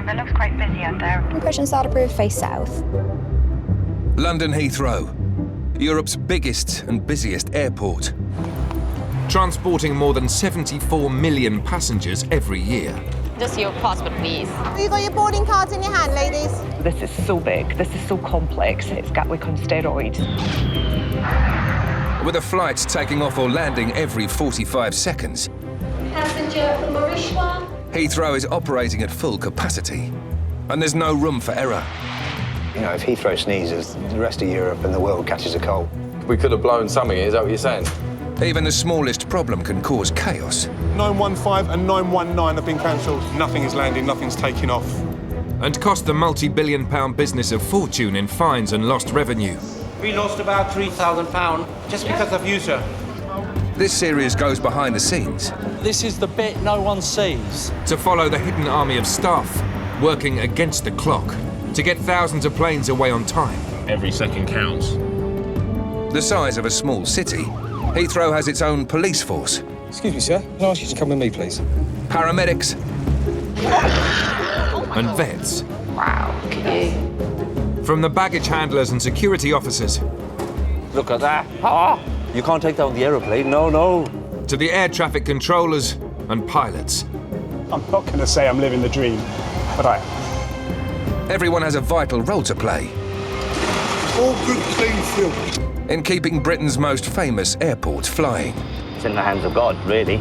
It looks quite busy out there. Pushing start approved, face south. London Heathrow, Europe's biggest and busiest airport, transporting more than 74 million passengers every year. Just your passport, please. Have you got your boarding cards in your hand, ladies? This is so big, this is so complex, it's Gatwick on steroids. With a flight taking off or landing every 45 seconds, Passenger from Marishwa. Heathrow is operating at full capacity, and there's no room for error. You know, if Heathrow sneezes, the rest of Europe and the world catches a cold. We could have blown something, is that what you're saying? Even the smallest problem can cause chaos. 915 and 919 have been cancelled. Nothing is landing, nothing's taking off. And cost the multi-billion-pound business a fortune in fines and lost revenue. We lost about £3,000 just because of you, sir. This series goes behind the scenes. This is the bit no one sees. To follow the hidden army of staff working against the clock to get thousands of planes away on time. Every second counts. The size of a small city, Heathrow has its own police force. Excuse me, sir. Can I ask you to come with me, please? Paramedics and vets. Wow, look at you. From the baggage handlers and security officers. Look at that. Ah! You can't take down the aeroplane, no. To the air traffic controllers and pilots. I'm not going to say I'm living the dream, but I am. Everyone has a vital role to play. All good, clean fuel. In keeping Britain's most famous airport flying. It's in the hands of God, really.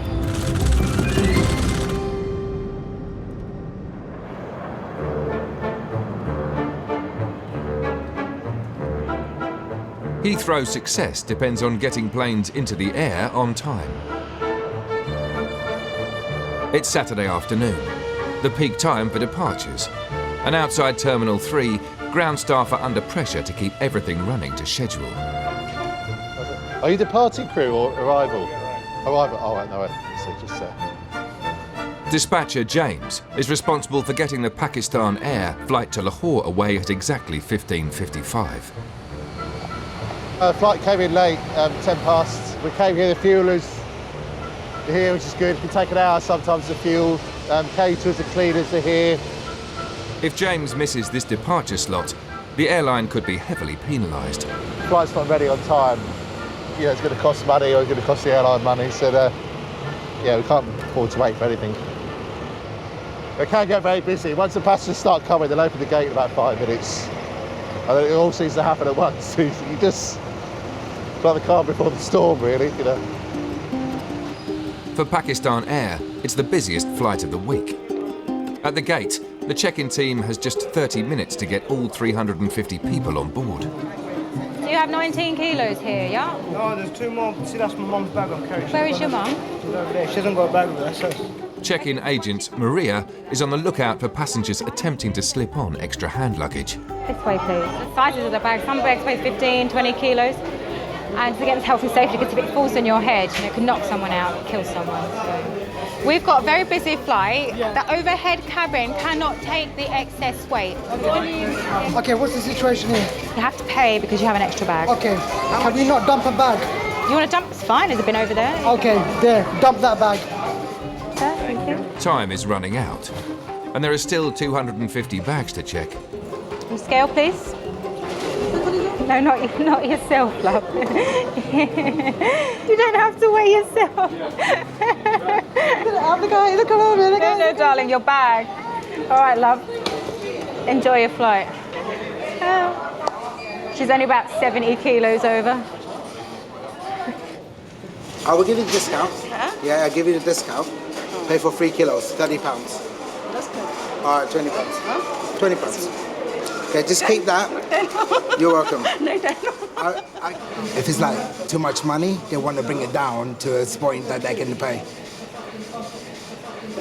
Heathrow's success depends on getting planes into the air on time. It's Saturday afternoon, the peak time for departures. And outside Terminal 3, ground staff are under pressure to keep everything running to schedule. Are you departing crew or arrival? Arrival. Oh, right, no, so just Dispatcher James is responsible for getting the Pakistan Air flight to Lahore away at exactly 15:55. Flight came in late, 10 past. We came here, the fuel is here, which is good. It can take an hour sometimes, the fuel. Caterers and cleaners are here. If James misses this departure slot, the airline could be heavily penalised. Flight's not ready on time. You know, it's going to cost money or it's going to cost the airline money, so yeah, we can't afford to wait for anything. It can get very busy. Once the passengers start coming, they'll open the gate in about 5 minutes. And it all seems to happen at once. So you just like the calm before the storm, really, you know. For Pakistan Air, it's the busiest flight of the week. At the gate, the check-in team has just 30 minutes to get all 350 people on board. So you have 19 kilos here, yeah? No, there's 2 more. See, that's my mum's bag I'm carrying. Where is your mum? She's over there. She hasn't got a bag with her, so... Check-in agent Maria is on the lookout for passengers attempting to slip on extra hand luggage. This way, please. The sizes of the bags, some bags weigh 15, 20 kilos. And to get this health and safety, because if it falls on your head, it can knock someone out, kill someone. So. We've got a very busy flight. Yeah. The overhead cabin cannot take the excess weight. Okay, what's the situation here? You have to pay because you have an extra bag. Okay, can we not dump a bag? You want to dump? It's fine. There's a bin over there. Okay, there, dump that bag. Thank you. Time is running out, and there are still 250 bags to check. Scale, please. No, not yourself, love. You don't have to weigh yourself. No, darling, your bag. All right, love. Enjoy your flight. She's only about 70 kilos over. I will give you the discount. Huh? Yeah, I'll give you the discount. Pay for 3 kilos, £30. That's good. All right, £20. Huh? £20. Okay, just keep that. You're welcome. No, don't. If it's like too much money, they want to bring it down to a point that they can pay.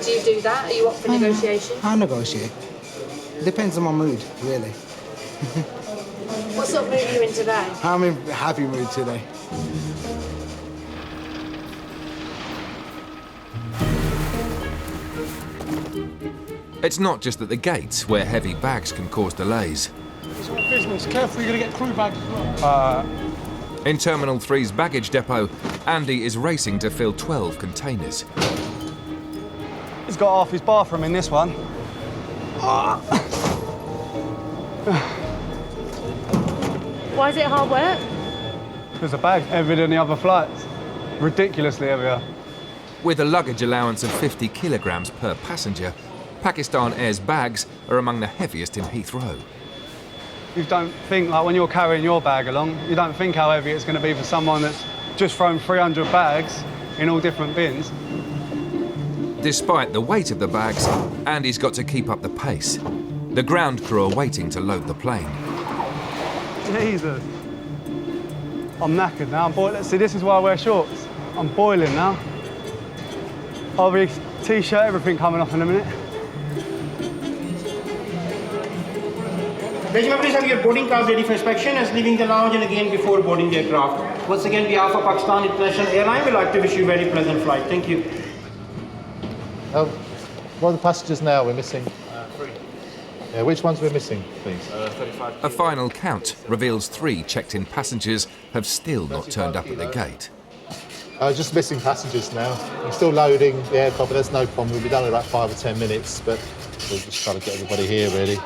Do you do that? Are you up for negotiation? I'll negotiate. Depends on my mood, really. What sort of mood are you in today? I'm in a happy mood today. It's not just at the gates where heavy bags can cause delays. It's all business. Careful, you're going to get crew bags as well. In Terminal 3's baggage depot, Andy is racing to fill 12 containers. He's got half his bathroom in this one. Why is it hard work? Because the bag's heavier than the other flights. Ridiculously heavier. With a luggage allowance of 50 kilograms per passenger, Pakistan Air's bags are among the heaviest in Heathrow. You don't think, like when you're carrying your bag along, you don't think how heavy it's going to be for someone that's just thrown 300 bags in all different bins. Despite the weight of the bags, Andy's got to keep up the pace. The ground crew are waiting to load the plane. Jesus. I'm knackered now. I'm boiling. See, this is why I wear shorts. I'm boiling now. I'll be t-shirt, everything coming off in a minute. Ladies and gentlemen, have your boarding cards ready for inspection as leaving the lounge and again before boarding the aircraft. Once again, on behalf of Pakistan International Airlines, we'd like to wish you a very pleasant flight. Thank you. What are the passengers now we're missing? 3. Yeah, which ones we're missing, please? 35. A final count reveals 3 checked-in passengers have still not turned up at the gate. Just missing passengers now. We're still loading the aircraft, but there's no problem. We'll be done in about 5 or 10 minutes, but we'll just try to get everybody here, really.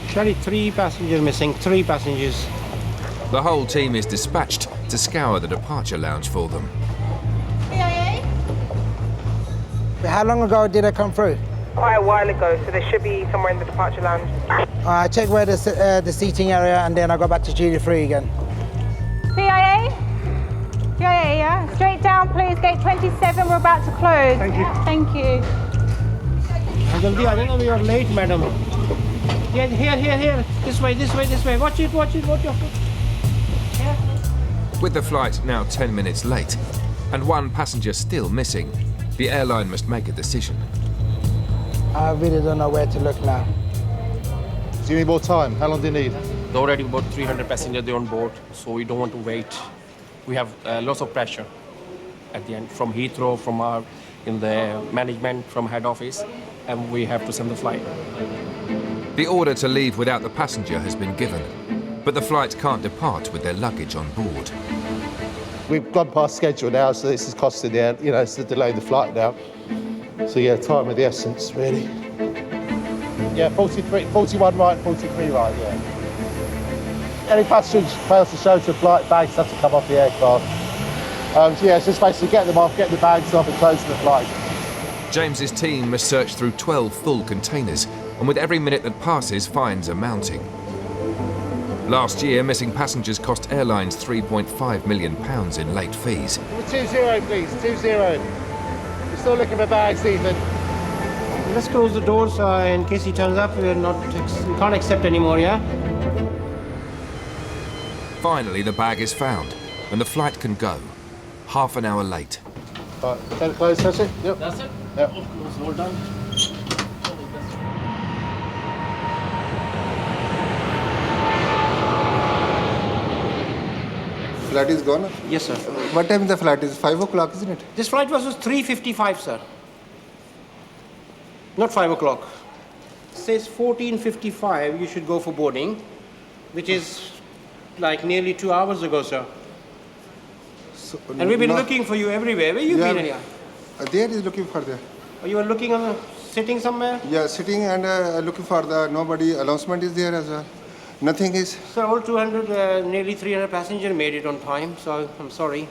Actually, 3 passengers missing, 3 passengers. The whole team is dispatched to scour the departure lounge for them. How long ago did I come through? Quite a while ago, so they should be somewhere in the departure lounge. I checked where the seating area, and then I got back to duty free again. PIA? PIA, yeah? Straight down, please. Gate 27, we're about to close. Thank you. Thank you. Jaldi aa jana, we are late, madam. Yeah, here. This way. Watch your foot. Here. With the flight now 10 minutes late and 1 passenger still missing, the airline must make a decision. I really don't know where to look now. Do you need more time? How long do you need? There's already about 300 passengers there on board, so we don't want to wait. We have lots of pressure at the end from Heathrow, from our in the management, from head office, and we have to send the flight. The order to leave without the passenger has been given, but the flight can't depart with their luggage on board. We've gone past schedule now, so this is costing it's delaying the flight now. So yeah, time of the essence, really. Yeah, 41 right, 43 right, yeah. Any passengers fails to show to flight, bags have to come off the aircraft. So yeah, it's just basically get them off, get the bags off and close the flight. James's team must search through 12 full containers, and with every minute that passes, fines are mounting. Last year, missing passengers cost airlines £3.5 million in late fees. 2-0, please, 2-0. We're still looking for bags, Ethan. Let's close the doors in case he turns up. We can't accept anymore, yeah? Finally, the bag is found, and the flight can go. Half an hour late. Right, can it close, that's it? Yep. That's it? Yep. All done. Flight is gone? Yes, sir. What time the flight is? 5 o'clock, isn't it? This flight was 3:55, sir. Not 5 o'clock. It says 14:55 you should go for boarding, which is like nearly 2 hours ago, sir. So, and we've been looking for you everywhere. Where you been here? There is looking for there. Oh, you were looking on sitting somewhere? Yeah, sitting and looking for the nobody. Announcement is there as well. Nothing is. Sir, all 200, nearly 300 passengers made it on time, so I'm sorry.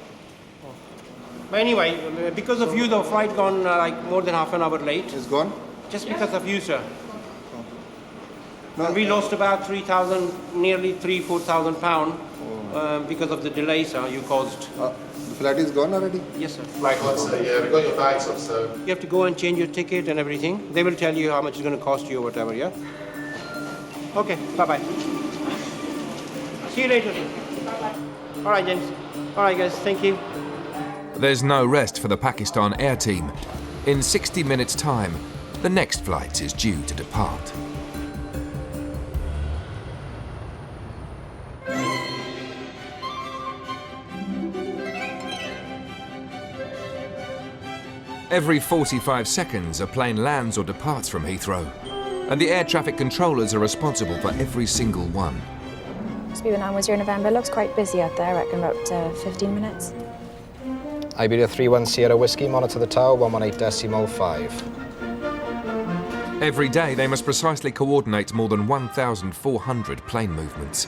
But anyway, because of you, the flight gone like more than half an hour late. It's gone? Just because of you, sir. No, and we lost about 3,000, nearly 4,000 pounds because of the delay, sir, you caused. The flight is gone already? Yes, sir. Flight one, so yeah, we've got your bags off, so. You have to go and change your ticket and everything. They will tell you how much it's going to cost you or whatever, yeah? Okay, bye-bye. See you later. Bye-bye. All right, James. All right, guys, thank you. There's no rest for the Pakistan Air team. In 60 minutes' time, the next flight is due to depart. Every 45 seconds, a plane lands or departs from Heathrow, and the air traffic controllers are responsible for every single one. Speeding onwards here in November. Looks quite busy out there. I reckon about 15 minutes. Iberia 31 Sierra Whiskey, monitor the tower, 118.5. Every day they must precisely coordinate more than 1,400 plane movements.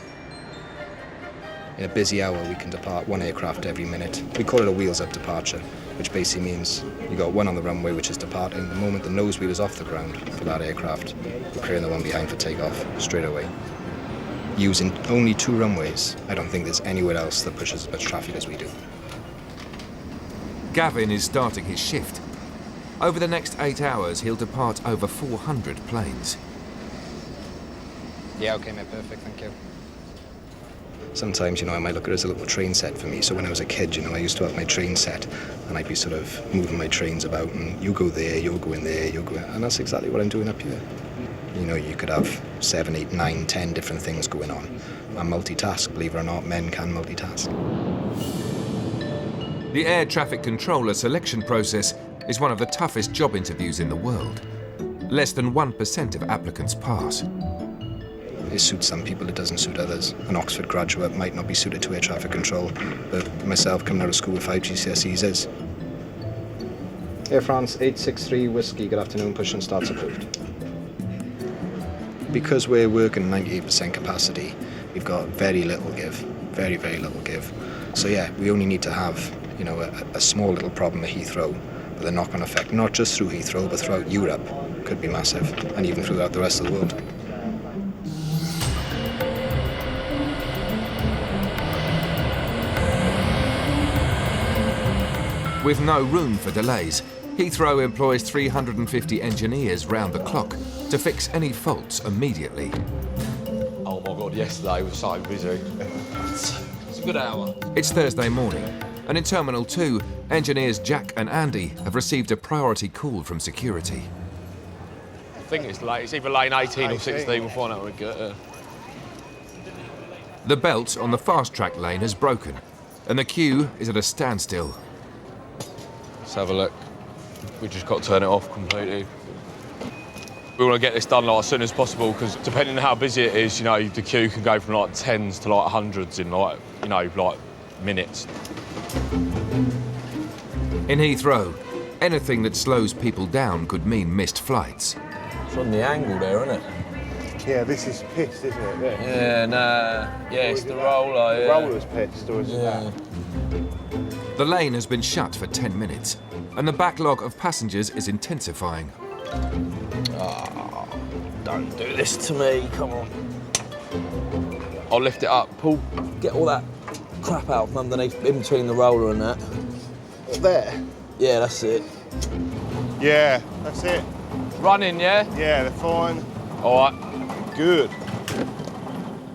In a busy hour, we can depart one aircraft every minute. We call it a wheels-up departure, which basically means you got one on the runway which is departing. The moment the nose wheel is off the ground for that aircraft, we're clearing the one behind for takeoff straight away. Using only 2 runways, I don't think there's anywhere else that pushes as much traffic as we do. Gavin is starting his shift. Over the next 8 hours, he'll depart over 400 planes. Yeah, okay, mate, perfect, thank you. Sometimes, I might look at it as a little train set for me. So when I was a kid, I used to have my train set, and I'd be sort of moving my trains about, and you go there, you're going there, you're going... And that's exactly what I'm doing up here. You could have 7, 8, 9, 10 different things going on. And multitask, believe it or not, men can multitask. The air traffic controller selection process is one of the toughest job interviews in the world. Less than 1% of applicants pass. It suits some people, it doesn't suit others. An Oxford graduate might not be suited to air traffic control, but myself, coming out of school with 5 GCSEs is. Air France 863 Whiskey, good afternoon, push and starts approved. Because we're working 98% capacity, we've got very little give, very, very little give. So yeah, we only need to have, a small little problem at Heathrow, but the knock-on effect, not just through Heathrow, but throughout Europe, could be massive, and even throughout the rest of the world. With no room for delays, Heathrow employs 350 engineers round the clock to fix any faults immediately. Oh my God, yesterday was so busy. It's a good hour. It's Thursday morning, and in Terminal 2, engineers Jack and Andy have received a priority call from security. I think it's late. It's either lane 18 or 16. We'll find out when we get there. The belt on the fast-track lane has broken, and the queue is at a standstill. Let's have a look. We just got to turn it off completely. We want to get this done as soon as possible because depending on how busy it is, the queue can go from 10s to 100s in minutes. In Heathrow, anything that slows people down could mean missed flights. It's on the angle there, isn't it? Yeah, this is pissed, isn't it? Yeah, nah. Yeah, it's the roller. The roller's pissed, or is it that? The lane has been shut for 10 minutes, and the backlog of passengers is intensifying. Oh, don't do this to me, come on. I'll lift it up. Paul, get all that crap out from underneath, in between the roller and that. There? Yeah, that's it. Yeah, that's it. Running, yeah? Yeah, they're fine. All right. Good.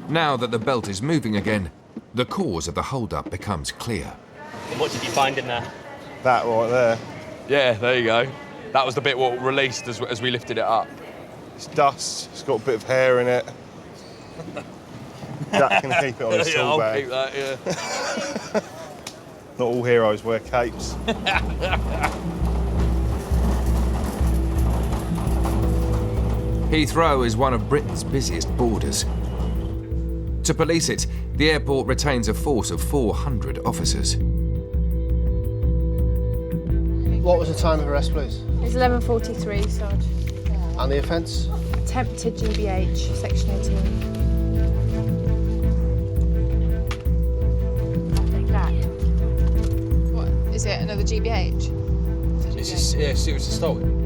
Now that the belt is moving again, the cause of the hold-up becomes clear. What did you find in there? That right there. Yeah, there you go. That was the bit what released as we lifted it up. It's dust. It's got a bit of hair in it. Jack can keep it on his tool bag. I'll keep that, yeah. Not all heroes wear capes. Heathrow is one of Britain's busiest borders. To police it, the airport retains a force of 400 officers. What was the time of arrest, please? It's 11:43, Sarge. And the offence? Attempted GBH, section 18. I'll take that. What, is it another GBH? It's just, seriously stolen.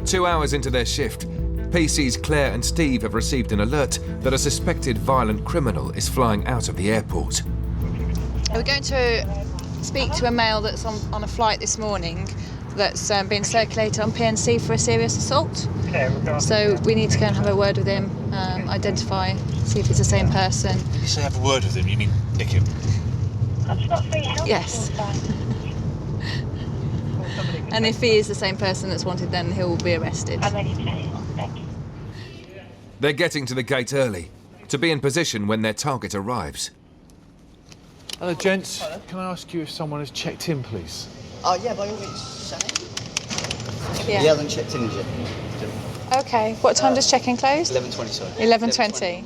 2 hours into their shift, PCs Claire and Steve have received an alert that a suspected violent criminal is flying out of the airport. We're going to speak to a male that's on a flight this morning that's been circulated on PNC for a serious assault. So we need to go and have a word with him, identify, see if it's the same person. You say have a word with him, you mean nick him? Yes. And if he is the same person that's wanted, then he will be arrested. They're getting to the gate early, to be in position when their target arrives. Hello, gents. Can I ask you if someone has checked in, please? Oh, yeah, by all means. Yeah. He hasn't checked in yet. Okay. What time does check-in close? 11:20, sorry. 11:20.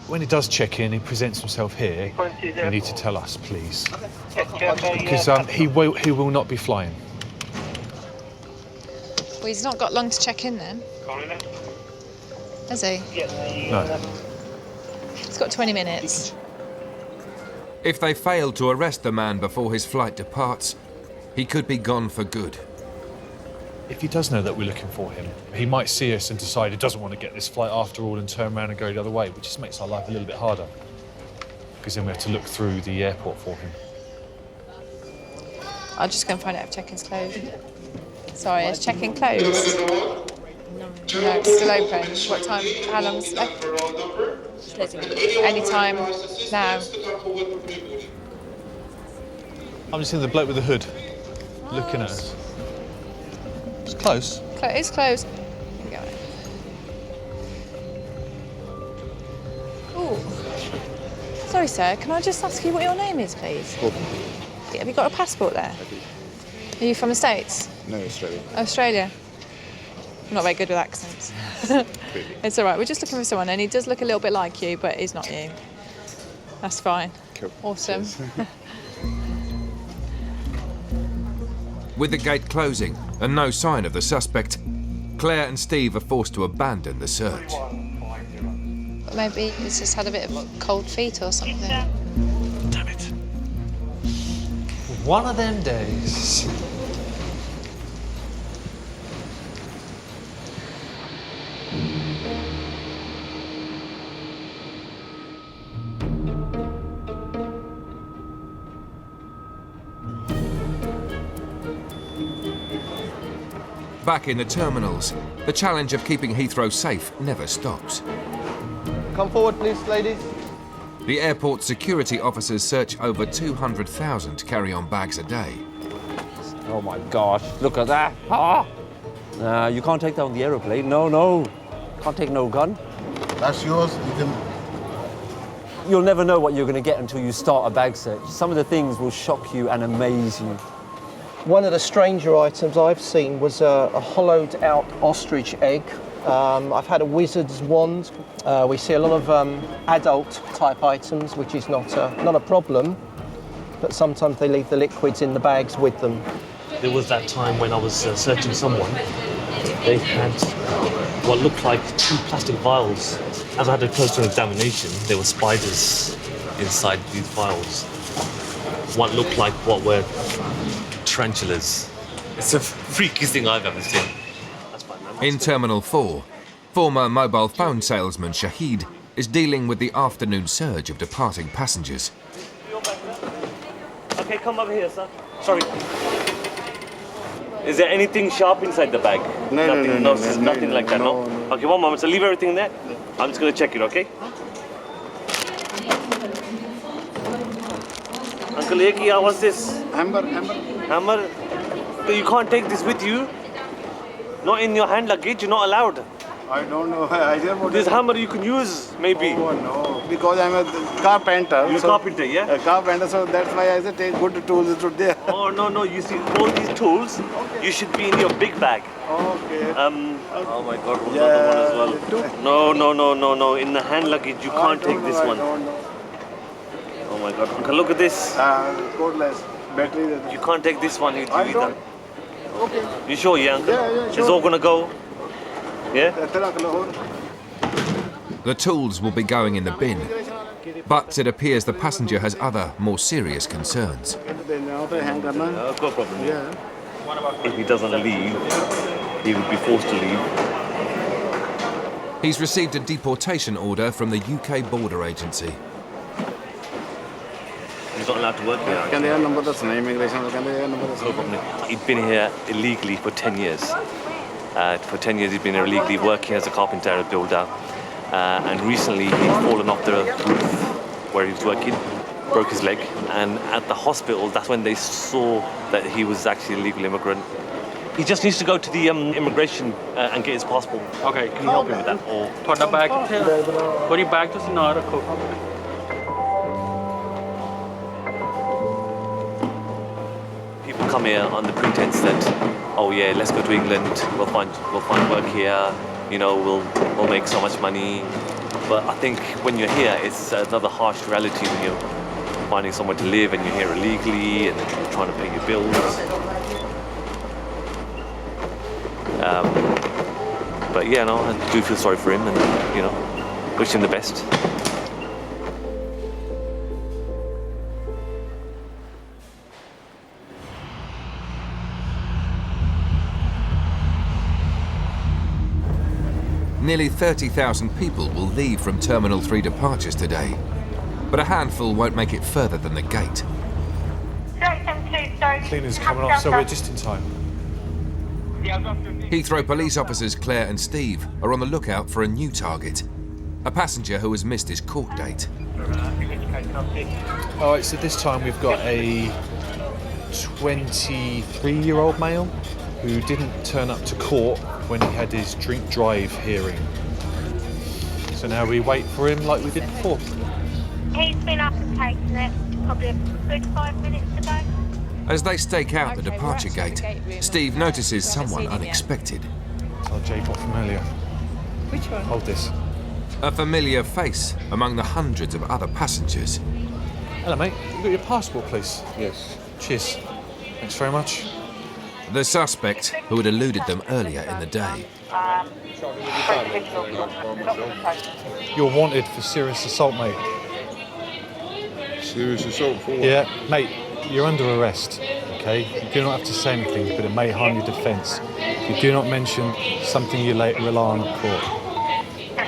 When he does check in, he presents himself here. You need to tell us, please. Because he will not be flying. he's not got long to check in then. Has he? No. He's got 20 minutes. If they fail to arrest the man before his flight departs, he could be gone for good. If he does know that we're looking for him, he might see us and decide he doesn't want to get this flight after all and turn around and go the other way, which just makes our life a little bit harder. Because then we have to look through the airport for him. I'll just go and find out if check-in's closed. Sorry, is check-in closed? No, it's still open. What time? How long's left? Any time now. I'm just seeing the bloke with the hood looking at us. It's close. It's closed. Here we go. Ooh. Sorry, sir. Can I just ask you what your name is, please? Have you got a passport there? Are you from the States? No, Australia. Australia. I'm not very good with accents. It's all right. We're just looking for someone, and he does look a little bit like you, but he's not you. That's fine. Cool. Awesome. With the gate closing and no sign of the suspect, Claire and Steve are forced to abandon the search. Maybe he's just had a bit of cold feet or something. Damn it. One of them days. Back in the terminals, the challenge of keeping Heathrow safe never stops. Come forward, please, ladies. The airport security officers search over 200,000 carry-on bags a day. Oh my gosh, look at that. Ah! You can't take down the aeroplane. No. Can't take no gun. That's yours. You'll never know what you're going to get until you start a bag search. Some of the things will shock you and amaze you. One of the stranger items I've seen was a hollowed out ostrich egg. I've had a wizard's wand. We see a lot of adult type items, which is not a problem, but sometimes they leave the liquids in the bags with them. There was that time when I was searching someone. They had what looked like 2 plastic vials. As I had a closer examination, there were spiders inside these vials. What looked like what were tarantulas. It's the freakiest thing I've ever seen. In Terminal 4, former mobile phone salesman Shahid is dealing with the afternoon surge of departing passengers. Okay, come over here, sir. Sorry. Is there anything sharp inside the bag? Nothing like that, no? Okay, one moment, so leave everything there. I'm just going to check it, okay? Uncle Eki, what's this? Hammer? You can't take this with you. Not in your hand luggage, you're not allowed. I don't know. I just want This hammer you can use, maybe. Oh, no. Because I'm a carpenter. You're a carpenter, yeah? A carpenter, so that's why I said take good tools to there. Oh, no. You see, all these tools, you should be in your big bag. Okay. Oh my God, was another one as well. No. In the hand luggage, you can't take this one. Oh my God, Uncle, look at this. Cordless. Battery. You can't take this one with you either. Okay. You sure, yeah, Uncle? Yeah, sure. It's all gonna go? Yeah? The tools will be going in the bin, but it appears the passenger has other, more serious concerns. No problem. Yeah. If he doesn't leave, he would be forced to leave. He's received a deportation order from the UK Border Agency. He's not allowed to work here. No problem. He'd been here illegally for 10 years. For 10 years he'd been here illegally working as a carpenter, a builder. And recently he'd fallen off the roof where he was working, broke his leg. And at the hospital, that's when they saw that he was actually a legal immigrant. He just needs to go to the immigration and get his passport. Okay, can you help him with that? Or ਤੁਹਾਡਾ bag ਕਿੱਥੇ ਆ? ਕੋਈ bag ਤੁਸੀਂ ਨਾਲ ਰੱਖੋ. People come here on the pretense that, oh yeah, let's go to England. We'll find work here. You know, we'll make so much money. But I think when you're here, it's another harsh reality when you're finding somewhere to live and you're here illegally and you're trying to pay your bills. But yeah, no, I do feel sorry for him, and you know, wish him the best. Nearly 30,000 people will leave from Terminal 3 departures today, but a handful won't make it further than the gate. Cleaner's coming off, so we're just in time. Heathrow police officers Claire and Steve are on the lookout for a new target, a passenger who has missed his court date. All right, so this time we've got a 23-year-old male who didn't turn up to court when he had his drink drive hearing. So now we wait for him like we did before. He's been up and taken it probably a good 5 minutes ago. As they stake out the departure gate, Steve notices someone unexpected. Oh, Jay, not familiar. Which one? Hold this. A familiar face among the hundreds of other passengers. Hello, mate. You got your passport, please? Yes. Cheers. Thanks very much. The suspect who had eluded them earlier in the day. You're wanted for serious assault, mate. Serious assault for what? Yeah, mate, you're under arrest, okay? You do not have to say anything, but it may harm your defence. You do not mention something you later rely on at court.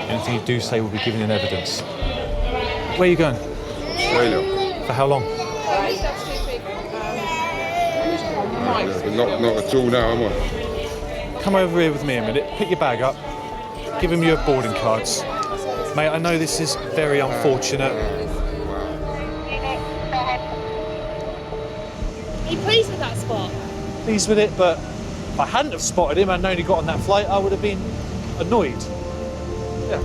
Anything you do say will be given in evidence. Where are you going? Australia. For how long? Not at all now, am I? Come over here with me a minute, pick your bag up, give him your boarding cards. Mate, I know this is very unfortunate. Are you pleased with that spot? Pleased with it, but if I hadn't have spotted him and known he got on that flight, I would have been annoyed. Yeah.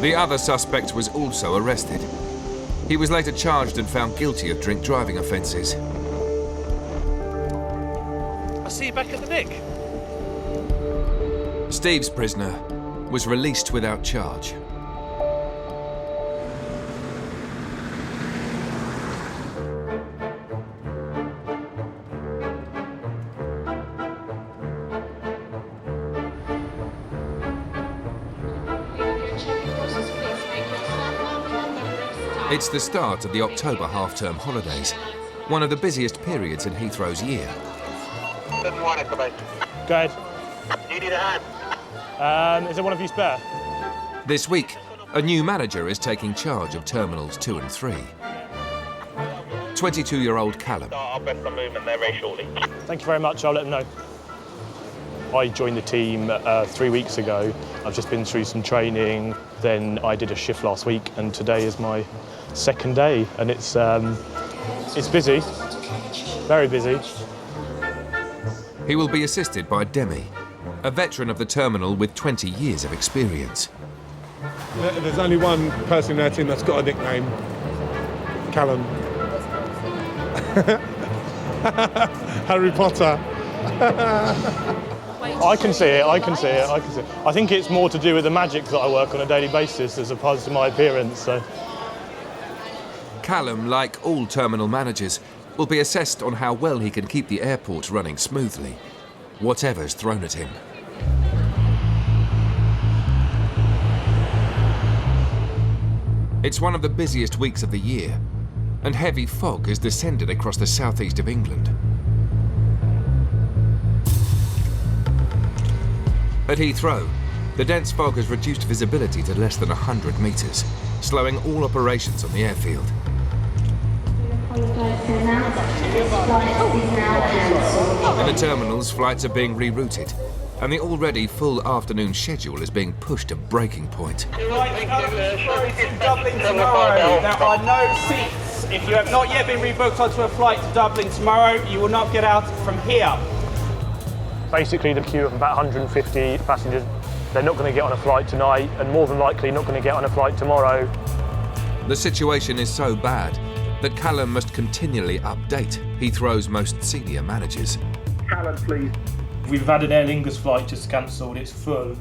The other suspect was also arrested. He was later charged and found guilty of drink driving offences. I'll see you back at the Nick. Steve's prisoner was released without charge. It's the start of the October half-term holidays, one of the busiest periods in Heathrow's year. Good morning, Quebec. Go ahead. Do you need a hand? Is there one of you spare? This week, a new manager is taking charge of Terminals 2 and 3. 22-year-old Callum. I'll press some movement there very shortly. Thank you very much, I'll let them know. I joined the team 3 weeks ago. I've just been through some training, then I did a shift last week, and today is my second day, and it's busy, very busy. He will be assisted by Demi, a veteran of the terminal with 20 years of experience. There's only one person in our team that's got a nickname, Callum. Harry Potter. I can see it. I think it's more to do with the magic that I work on a daily basis as opposed to my appearance. So. Callum, like all terminal managers, will be assessed on how well he can keep the airport running smoothly, whatever's thrown at him. It's one of the busiest weeks of the year, and heavy fog has descended across the southeast of England. At Heathrow, the dense fog has reduced visibility to less than 100 metres, slowing all operations on the airfield. In the terminals, flights are being rerouted, and the already full afternoon schedule is being pushed to breaking point. Dublin tomorrow. There are no seats. If you have not yet been rebooked onto a flight to Dublin tomorrow, you will not get out from here. Basically, the queue of about 150 passengers, they're not going to get on a flight tonight, and more than likely not going to get on a flight tomorrow. The situation is so bad that Callum must continually update Heathrow's most senior managers. Callum, please. We've had an Aer Lingus flight just cancelled, it's full.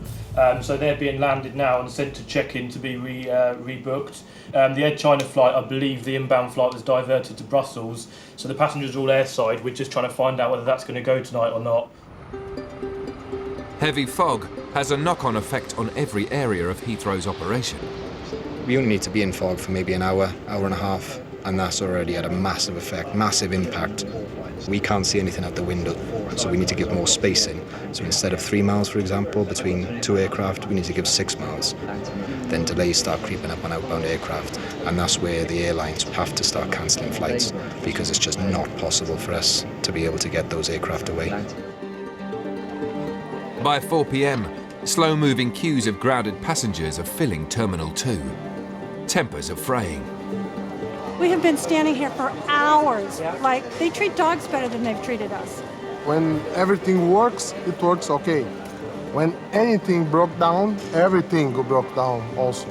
So they're being landed now and sent to check-in to be rebooked. The Air China flight, I believe the inbound flight was diverted to Brussels. So the passengers are all airside. We're just trying to find out whether that's going to go tonight or not. Heavy fog has a knock-on effect on every area of Heathrow's operation. We only need to be in fog for maybe an hour, hour and a half, and that's already had a massive effect, massive impact. We can't see anything out the window, so we need to give more spacing. So instead of 3 miles, for example, between two aircraft, we need to give 6 miles. Then delays start creeping up on outbound aircraft, and that's where the airlines have to start cancelling flights, because it's just not possible for us to be able to get those aircraft away. By 4 p.m, slow-moving queues of grounded passengers are filling Terminal 2. Tempers are fraying. We have been standing here for hours. Like, they treat dogs better than they've treated us. When everything works, it works okay. When anything broke down, everything broke down also.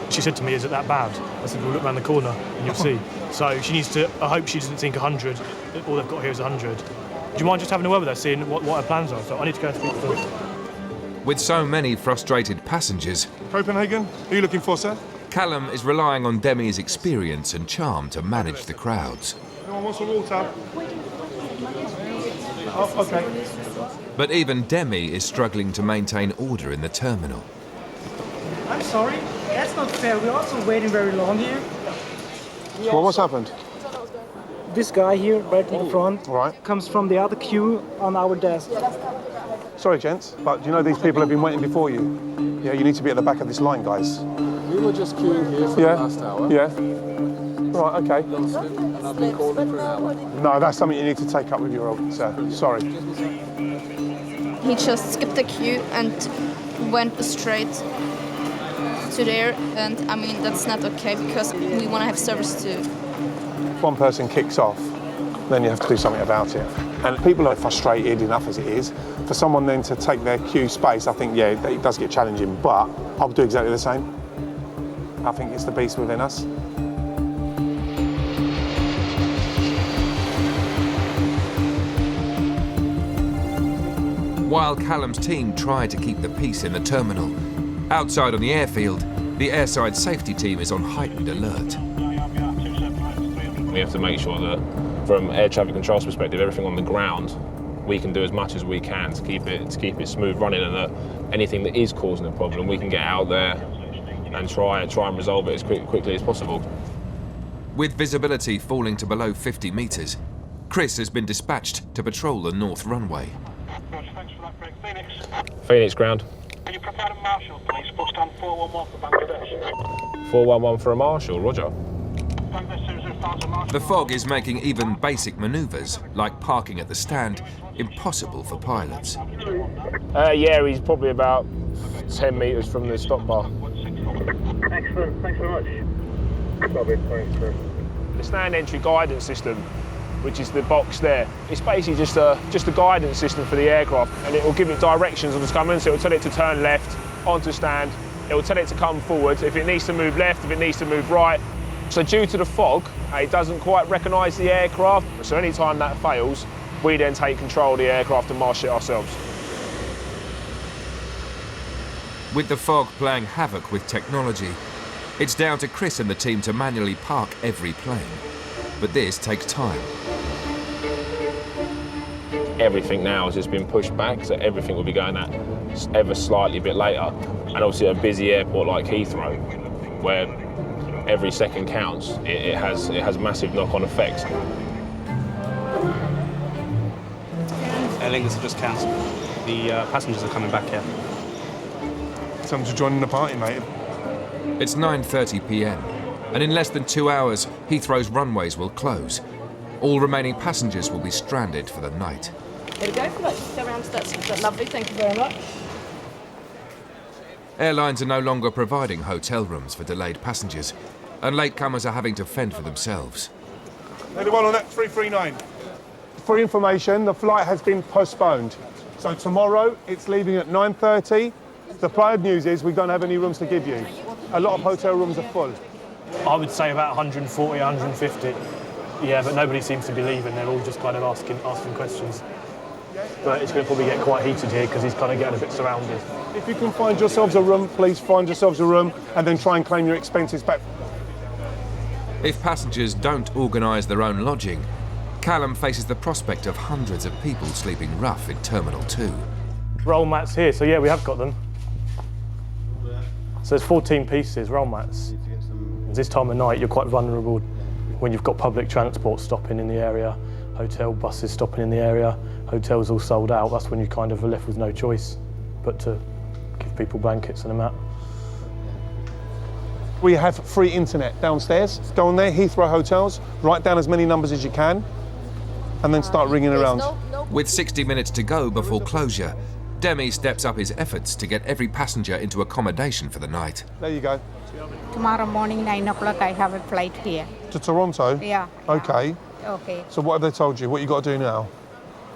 She said to me, is it that bad? I said, well, look around the corner and you'll see. So she needs to, I hope she doesn't think 100, all they've got here is 100. Do you mind just having a word with her, seeing what her plans are? So I need to go and speak to her. With so many frustrated passengers, Copenhagen, who are you looking for, sir? Callum is relying on Demi's experience and charm to manage the crowds. No one wants some water? Oh, okay. But even Demi is struggling to maintain order in the terminal. I'm sorry, that's not fair. We're also waiting very long here. Well, what's happened? This guy here, right in the front, comes from the other queue on our desk. Sorry, gents, but do you know these people have been waiting before you? Yeah, you need to be at the back of this line, guys. We were just queuing here for the last hour. Yeah. Right, okay. And I've been calling for an hour. No, that's something you need to take up with your old sir. Sorry. He just skipped the queue and went straight to there, and I mean that's not okay because we want to have service too. If one person kicks off, then you have to do something about it. And people are frustrated enough as it is. For someone then to take their queue space, I think, yeah, it does get challenging, but I'll do exactly the same. I think it's the beast within us. While Callum's team try to keep the peace in the terminal, outside on the airfield, the airside safety team is on heightened alert. We have to make sure that, from air traffic control's perspective, everything on the ground, we can do as much as we can to keep it smooth running, and that anything that is causing a problem, we can get out there and try and resolve it as quickly as possible. With visibility falling to below 50 metres, Chris has been dispatched to patrol the north runway. Phoenix ground. Can you provide a marshal, please? Full stand 411 for Bangladesh. 411 for a marshal, roger. The fog is making even basic manoeuvres, like parking at the stand, impossible for pilots. Yeah, he's probably about 10 metres from the stop bar. Excellent, thanks very much. Lovely, thanks, Chris. The stand entry guidance system, which is the box there, it's basically just a guidance system for the aircraft, and it will give it directions on the coming, so it will tell it to turn left onto stand, it will tell it to come forward, if it needs to move left, if it needs to move right. So due to the fog, it doesn't quite recognise the aircraft, so any time that fails, we then take control of the aircraft and marshal it ourselves. With the fog playing havoc with technology, it's down to Chris and the team to manually park every plane. But this takes time. Everything now has just been pushed back, so everything will be going at ever slightly bit later. And obviously a busy airport like Heathrow, where every second counts, it has massive knock-on effects. Aer Lingus have just cancelled. The passengers are coming back here. Someone's joining the party, mate. It's 9:30 p.m, and in less than 2 hours, Heathrow's runways will close. All remaining passengers will be stranded for the night. There we go. Let's go around to that lovely. Thank you very much. Airlines are no longer providing hotel rooms for delayed passengers, and latecomers are having to fend for themselves. Anyone on that 339? For information, the flight has been postponed. So tomorrow, it's leaving at 9:30. The bad news is we don't have any rooms to give you. A lot of hotel rooms are full. I would say about 140, 150. Yeah, but nobody seems to be leaving. They're all just kind of asking questions. But it's going to probably get quite heated here because he's kind of getting a bit surrounded. If you can find yourselves a room, please find yourselves a room and then try and claim your expenses back. If passengers don't organise their own lodging, Callum faces the prospect of hundreds of people sleeping rough in Terminal 2. roll mats here. So yeah, we have got them. So there's 14 pieces, roll mats. This time of night, you're quite vulnerable when you've got public transport stopping in the area, hotel buses stopping in the area, hotels all sold out. That's when you kind of are left with no choice but to give people blankets and a mat. We have free internet downstairs. Go on there, Heathrow hotels, write down as many numbers as you can, and then start ringing around. With 60 minutes to go before closure, Demi steps up his efforts to get every passenger into accommodation for the night. There you go. Tomorrow morning, 9 o'clock, I have a flight here. To Toronto? Yeah. Okay. Okay. So what have they told you? What you got to do now?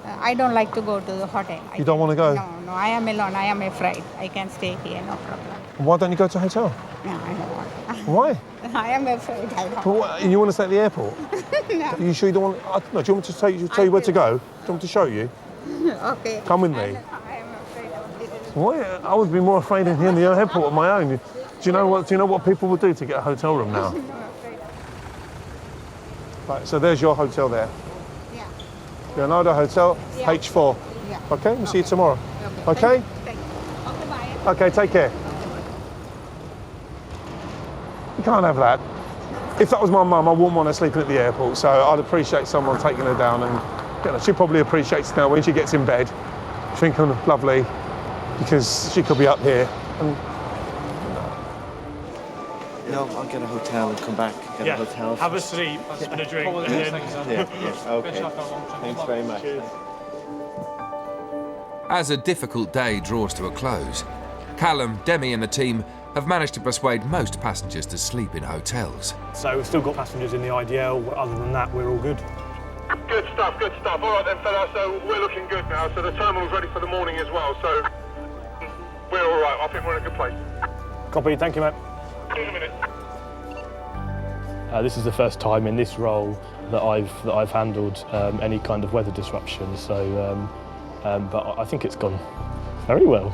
I don't like to go to the hotel. You don't want to go? No, I am alone. I am afraid. I can stay here, no problem. Why don't you go to a hotel? No, I don't want. Why? I am afraid. I don't What, you want to stay at the airport? No. Are you sure you don't want... No, do you want me to tell you where to go? Do you want me to show you? Okay. Come with me. I am afraid of it. Why? I would be more afraid in here in the airport on my own. Do you know what people would do to get a hotel room now? Right, so there's your hotel there. Yeah. Leonardo Hotel, Yeah. H4. Yeah. Okay, we'll see you tomorrow. Okay? Thank you. Okay, bye. Okay, take care. You can't have that. If that was my mum, I wouldn't want her sleeping at the airport, so I'd appreciate someone taking her down, and she probably appreciates now when she gets in bed, thinking lovely, because she could be up here. And, no, I'll get a hotel and come back. Get a hotel. Have a sleep and a drink. Okay. Thanks very much. As a difficult day draws to a close, Callum, Demi and the team have managed to persuade most passengers to sleep in hotels. So we've still got passengers in the IDL. Other than that, we're all good. Good stuff, good stuff. All right then, fella, so we're looking good now. So the terminal's ready for the morning as well, so we're all right. I think we're in a good place. Copy, thank you, mate. See you in a minute. This is the first time in this role that I've handled any kind of weather disruption. So, but I think it's gone very well.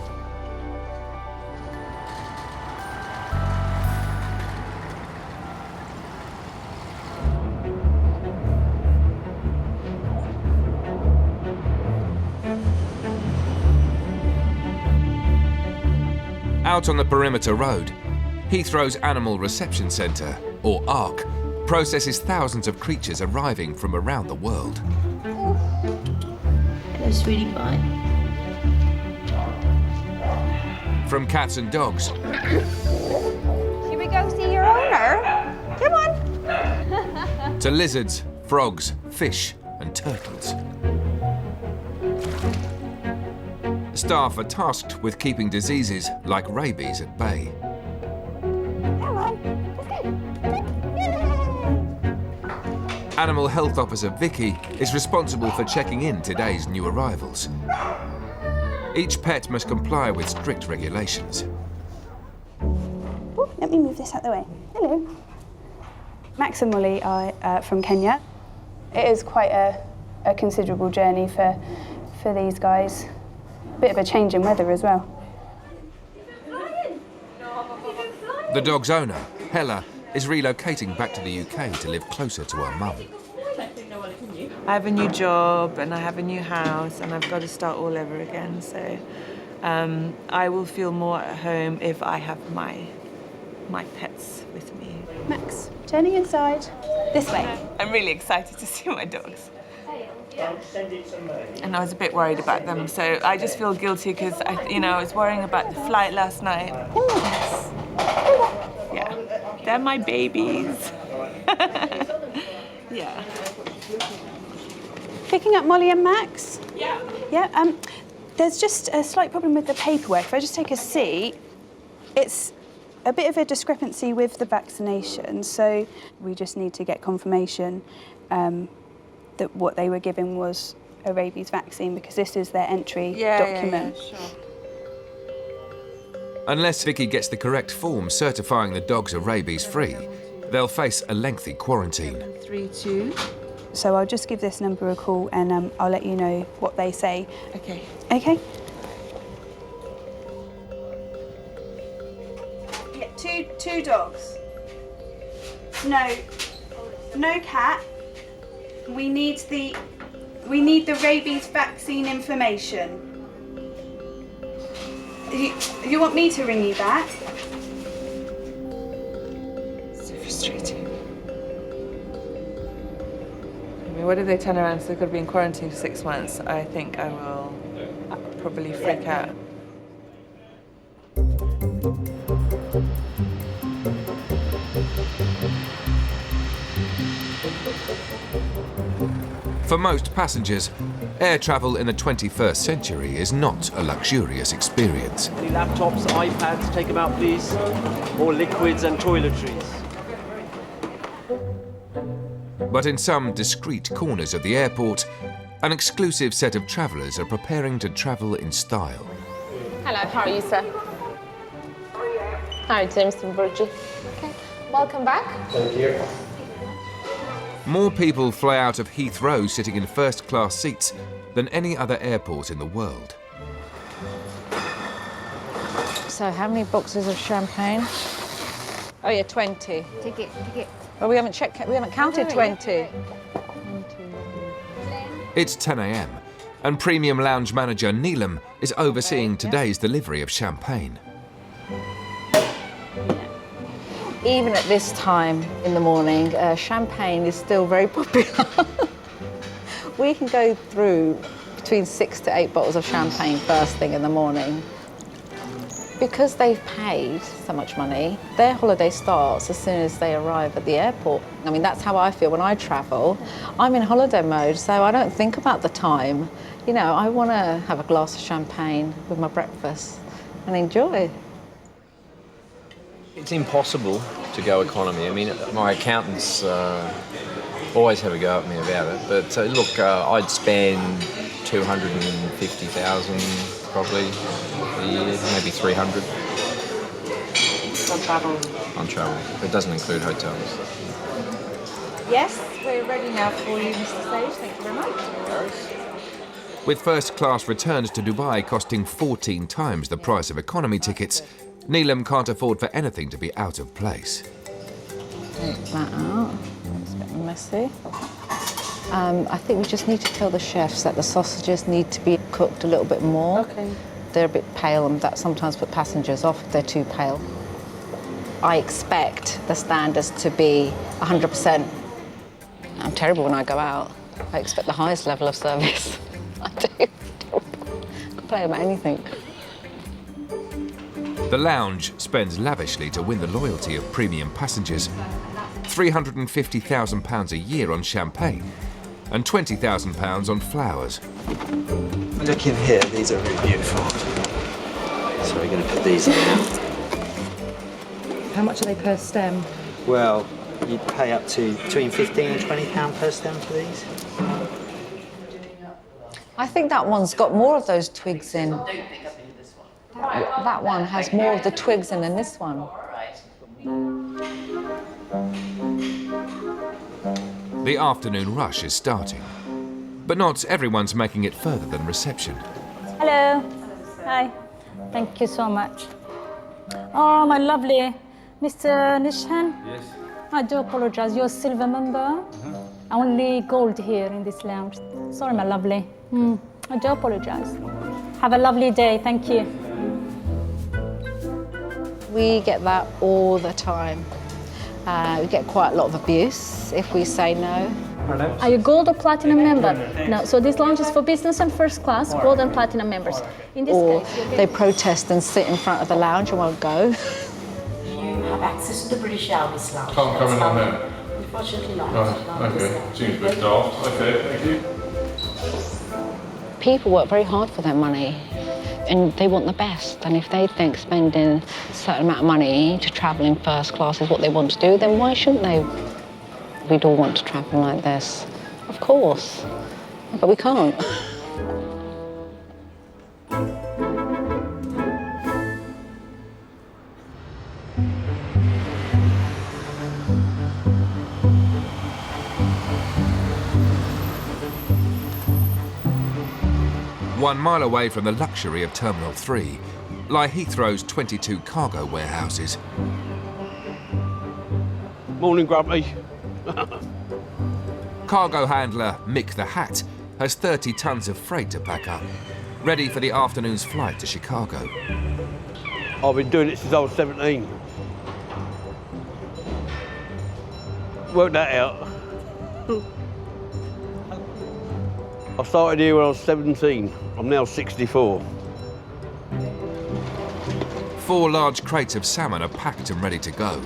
Out on the perimeter road, Heathrow's Animal Reception Centre, or ARC, processes thousands of creatures arriving from around the world. Hello, sweetie pie. From cats and dogs Should we go see your owner? Come on. to lizards, frogs, fish and turtles. Staff are tasked with keeping diseases like rabies at bay. Animal Health Officer Vicky is responsible for checking in today's new arrivals. Each pet must comply with strict regulations. Ooh, let me move this out the way. Hello. Max and Molly are from Kenya. It is quite a considerable journey for these guys. Bit of a change in weather as well. The dog's owner, Hella, is relocating back to the UK to live closer to her mum. I have a new job and I have a new house and I've got to start all over again. So I will feel more at home if I have my pets with me. Max, turning inside. This way. I'm really excited to see my dogs. And I was a bit worried about them, so I just feel guilty because I was worrying about the flight last night. Yeah, they're my babies. Yeah. Picking up Molly and Max? Yeah. Yeah, there's just a slight problem with the paperwork. If I just take a seat, it's a bit of a discrepancy with the vaccination, so we just need to get confirmation that what they were given was a rabies vaccine because this is their entry document. Yeah, sure. Unless Vicky gets the correct form certifying the dogs are rabies-free, they'll face a lengthy quarantine. 3-2. So I'll just give this number a call and I'll let you know what they say. Okay. Okay? Yeah, two dogs. No cat. We need the rabies vaccine information. You want me to ring you back? So frustrating. I mean, what if they turn around and say they've got to be in quarantine for 6 months? I think I will probably freak out. For most passengers, air travel in the 21st century is not a luxurious experience. Any laptops, iPads, take them out, please. More liquids and toiletries. But in some discreet corners of the airport, an exclusive set of travellers are preparing to travel in style. Hello, how are you, sir? How are you, Mr. Burgi? Okay, welcome back. Thank you. More people fly out of Heathrow sitting in first-class seats than any other airport in the world. So how many boxes of champagne? Oh yeah, 20. Take it. Well, we haven't counted 20. It's 10 a.m. and premium lounge manager Nilam is overseeing today's delivery of champagne. Even at this time in the morning, champagne is still very popular. We can go through between 6 to 8 bottles of champagne first thing in the morning. Because they've paid so much money, their holiday starts as soon as they arrive at the airport. I mean, that's how I feel when I travel. I'm in holiday mode, so I don't think about the time. You know, I want to have a glass of champagne with my breakfast and enjoy. It's impossible to go economy. I mean, my accountants always have a go at me about it. But look, I'd spend 250,000 probably a year, maybe 300. On travel? On travel. It doesn't include hotels. Yes, we're ready now for you, Mr. Sage. Thank you very much. With first-class returns to Dubai costing 14 times the price of economy tickets, Nilam can't afford for anything to be out of place. Take that out. It's a bit messy. I think we just need to tell the chefs that the sausages need to be cooked a little bit more. Okay. They're a bit pale, and that sometimes put passengers off if they're too pale. I expect the standards to be 100%. I'm terrible when I go out. I expect the highest level of service. I do. Complain about anything. The lounge spends lavishly to win the loyalty of premium passengers. £350,000 a year on champagne and £20,000 on flowers. Look in here, these are really beautiful. So we're going to put these in now. How much are they per stem? Well, you'd pay up to between £15 and £20 per stem for these. I think that one's got more of those twigs in. That one has more of the twigs in than this one. The afternoon rush is starting, but not everyone's making it further than reception. Hello. Hi. Thank you so much. Oh, my lovely Mr. Nishan. Yes. I do apologize. You're a silver member. Only gold here in this lounge. Sorry, my lovely. I do apologize. Have a lovely day. Thank you. We get that all the time. We get quite a lot of abuse if we say no. Are you gold or platinum member? No. So this lounge is for business and first class, gold and platinum members. In this Or case, they protest and sit in front of the lounge and won't go. You have access to the British Airways lounge. Can't come in on there. Unfortunately not. Right, okay. Seems a bit daft. Okay, thank you. People work very hard for their money and they want the best. And if they think spending a certain amount of money to travel in first class is what they want to do, then why shouldn't they? We'd all want to travel like this. Of course, but we can't. One mile away from the luxury of Terminal 3 lie Heathrow's 22 cargo warehouses. Morning, Grumpy. Cargo handler Mick the Hat has 30 tons of freight to pack up, ready for the afternoon's flight to Chicago. I've been doing it since I was 17. Work that out. I started here when I was 17. I'm now 64. 4 large crates of salmon are packed and ready to go.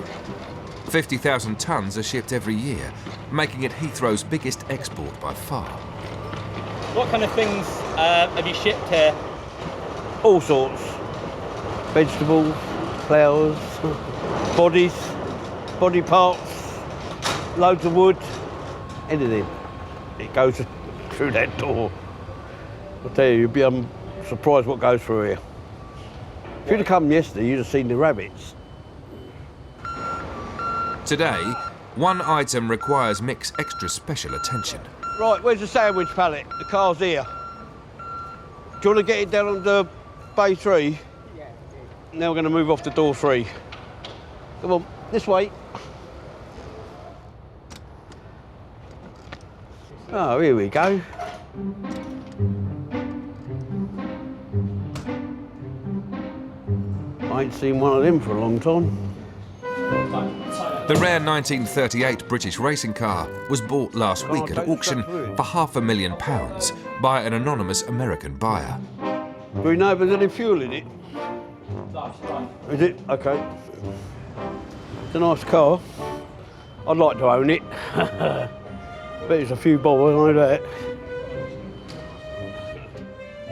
50,000 tonnes are shipped every year, making it Heathrow's biggest export by far. What kind of things have you shipped here? All sorts. Vegetables, flowers, bodies, body parts, loads of wood, anything. It goes through that door. I'll tell you, you'd be surprised what goes through here. If you'd have come yesterday, you'd have seen the rabbits. Today, one item requires Mick's extra special attention. Right, where's the sandwich pallet? The car's here. Do you want to get it down on the bay 3? Yeah. Now we're going to move off to door 3. Come on, this way. Oh, here we go. I ain't seen one of them for a long time. The rare 1938 British racing car was bought last week at auction for £500,000 by an anonymous American buyer. Do we know if there's any fuel in it? Is it? OK. It's a nice car. I'd like to own it. Bet it's a few bob, I know that.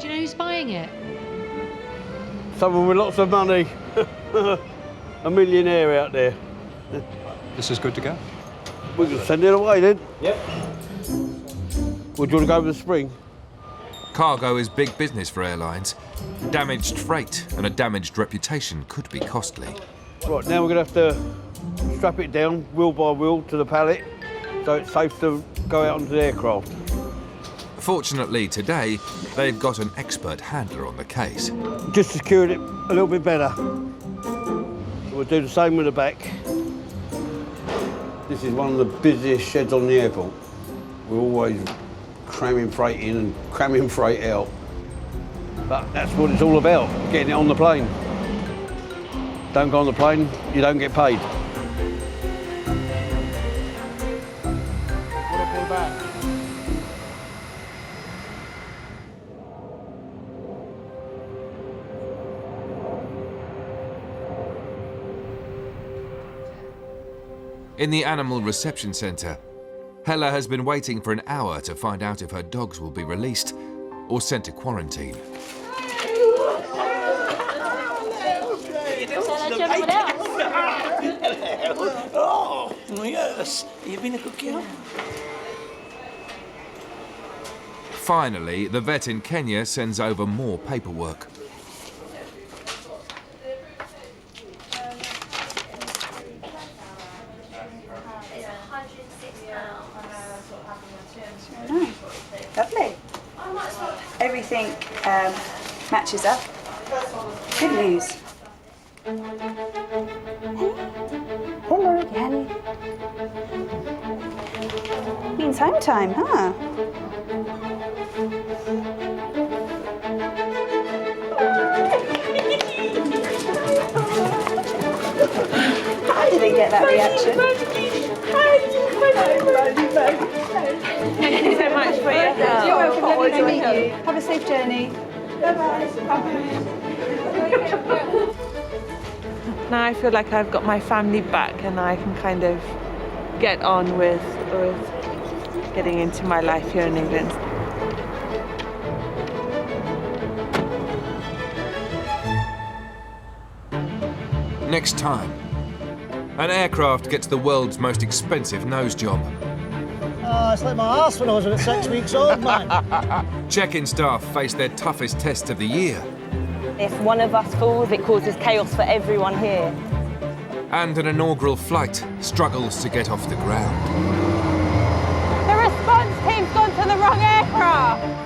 Do you know who's buying it? Someone with lots of money. A millionaire out there. This is good to go. We can send it away then. Yep. Would you want to go with the spring? Cargo is big business for airlines. Damaged freight and a damaged reputation could be costly. Right, now we're going to have to strap it down wheel by wheel to the pallet so it's safe to go out onto the aircraft. Fortunately today, they've got an expert handler on the case. Just secured it a little bit better. We'll do the same with the back. This is one of the busiest sheds on the airport. We're always cramming freight in and cramming freight out. But that's what it's all about, getting it on the plane. Don't go on the plane, you don't get paid. In the animal reception centre, Hella has been waiting for an hour to find out if her dogs will be released or sent to quarantine. Oh, yes. You've been a good girl. Finally, the vet in Kenya sends over more paperwork. Lovely. Everything matches up. Good news. Hello again. Means home time, huh? I didn't get that reaction. Thank you so much for your help. You're welcome. Lovely to meet you. Have a safe journey. Bye-bye. Now I feel like I've got my family back and I can kind of get on with getting into my life here in England. Next time, an aircraft gets the world's most expensive nose job. Oh, it's like my arse when I was 6 weeks old, man. Check-in staff face their toughest test of the year. If one of us falls, it causes chaos for everyone here. And an inaugural flight struggles to get off the ground. The response team's gone to the wrong aircraft.